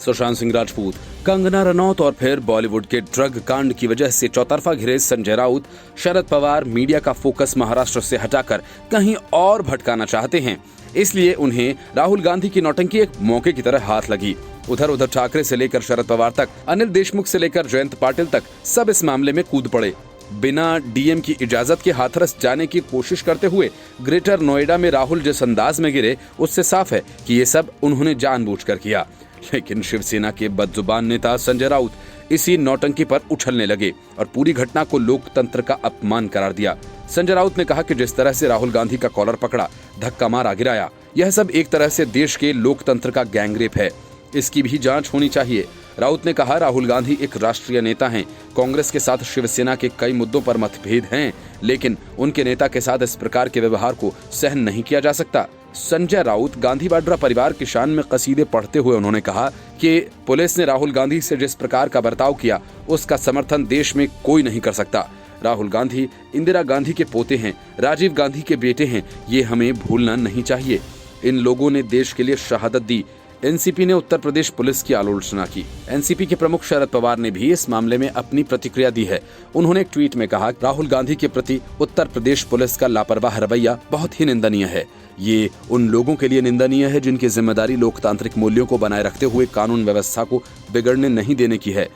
सुशांत सिंह राजपूत, कंगना रनौत और फिर बॉलीवुड के ड्रग कांड की वजह से चौतरफा घिरे संजय राउत, शरद पवार मीडिया का फोकस महाराष्ट्र से हटाकर कहीं और भटकाना चाहते हैं। इसलिए उन्हें राहुल गांधी की नौटंकी एक मौके की तरह हाथ लगी। उधर उधर ठाकरे से लेकर शरद पवार तक, अनिल देशमुख से लेकर जयंत पाटिल तक सब इस मामले में कूद पड़े। बिना डीएम की इजाजत के हाथरस जाने की कोशिश करते हुए ग्रेटर नोएडा में राहुल जिस अंदाज में गिरे, उससे साफ है कि ये सब उन्होंने जानबूझकर किया। लेकिन शिवसेना के बदजुबान नेता संजय राउत इसी नौटंकी पर उछलने लगे और पूरी घटना को लोकतंत्र का अपमान करार दिया। संजय राउत ने कहा कि जिस तरह से राहुल गांधी का कॉलर पकड़ा, धक्का मारा, गिराया, यह सब एक तरह से देश के लोकतंत्र का गैंगरेप है। इसकी भी जांच होनी चाहिए। राउत ने कहा, राहुल गांधी एक राष्ट्रीय नेता हैं। कांग्रेस के साथ शिवसेना के कई मुद्दों पर मतभेद हैं, लेकिन उनके नेता के साथ इस प्रकार के व्यवहार को सहन नहीं किया जा सकता। संजय राउत गांधी वाड्रा परिवार की शान में कसीदे पढ़ते हुए उन्होंने कहा कि पुलिस ने राहुल गांधी से जिस प्रकार का बर्ताव किया, उसका समर्थन देश में कोई नहीं कर सकता। राहुल गांधी इंदिरा गांधी के पोते हैं, राजीव गांधी के बेटे हैं, ये हमें भूलना नहीं चाहिए। इन लोगों ने देश के लिए शहादत दी। एनसीपी ने उत्तर प्रदेश पुलिस की आलोचना की। एनसीपी के प्रमुख शरद पवार ने भी इस मामले में अपनी प्रतिक्रिया दी है। उन्होंने एक ट्वीट में कहा, राहुल गांधी के प्रति उत्तर प्रदेश पुलिस का लापरवाह रवैया बहुत ही निंदनीय है। ये उन लोगों के लिए निंदनीय है जिनकी जिम्मेदारी लोकतांत्रिक मूल्यों को बनाए रखते हुए कानून व्यवस्था को बिगड़ने नहीं देने की है।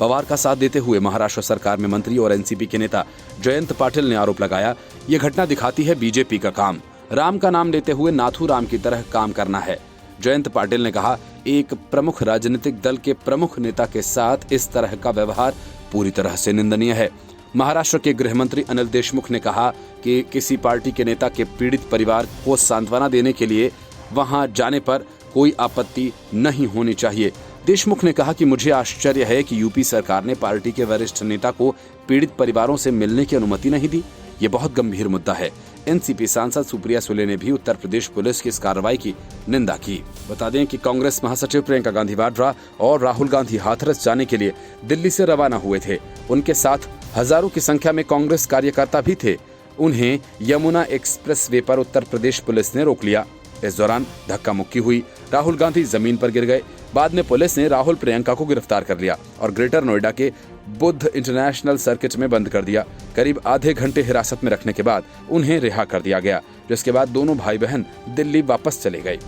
पवार का साथ देते हुए महाराष्ट्र सरकार में मंत्री और एनसीपी के नेता जयंत पाटिल ने आरोप लगाया, ये घटना दिखाती है बीजेपी का काम राम का नाम लेते हुए नाथू राम की तरह काम करना है। जयंत पाटिल ने कहा, एक प्रमुख राजनीतिक दल के प्रमुख नेता के साथ इस तरह का व्यवहार पूरी तरह से निंदनीय है। महाराष्ट्र के गृह मंत्री अनिल देशमुख ने कहा कि किसी पार्टी के नेता के पीड़ित परिवार को सांत्वना देने के लिए वहां जाने पर कोई आपत्ति नहीं होनी चाहिए। देशमुख ने कहा कि मुझे आश्चर्य है कि यूपी सरकार ने पार्टी के वरिष्ठ नेता को पीड़ित परिवारों से मिलने की अनुमति नहीं दी। ये बहुत गंभीर मुद्दा है। एनसीपी सांसद सुप्रिया सुले ने भी उत्तर प्रदेश पुलिस की इस कार्रवाई की निंदा की। बता दें कि कांग्रेस महासचिव प्रियंका गांधी वाड्रा और राहुल गांधी हाथरस जाने के लिए दिल्ली से रवाना हुए थे। उनके साथ हजारों की संख्या में कांग्रेस कार्यकर्ता भी थे। उन्हें यमुना एक्सप्रेस वे पर उत्तर प्रदेश पुलिस ने रोक लिया। इस दौरान धक्का मुक्की हुई, राहुल गांधी जमीन पर गिर गए। बाद में पुलिस ने राहुल प्रियंका को गिरफ्तार कर लिया और ग्रेटर नोएडा के बुद्ध इंटरनेशनल सर्किट में बंद कर दिया। करीब आधे घंटे हिरासत में रखने के बाद उन्हें रिहा कर दिया गया, जिसके बाद दोनों भाई बहन दिल्ली वापस चले गए।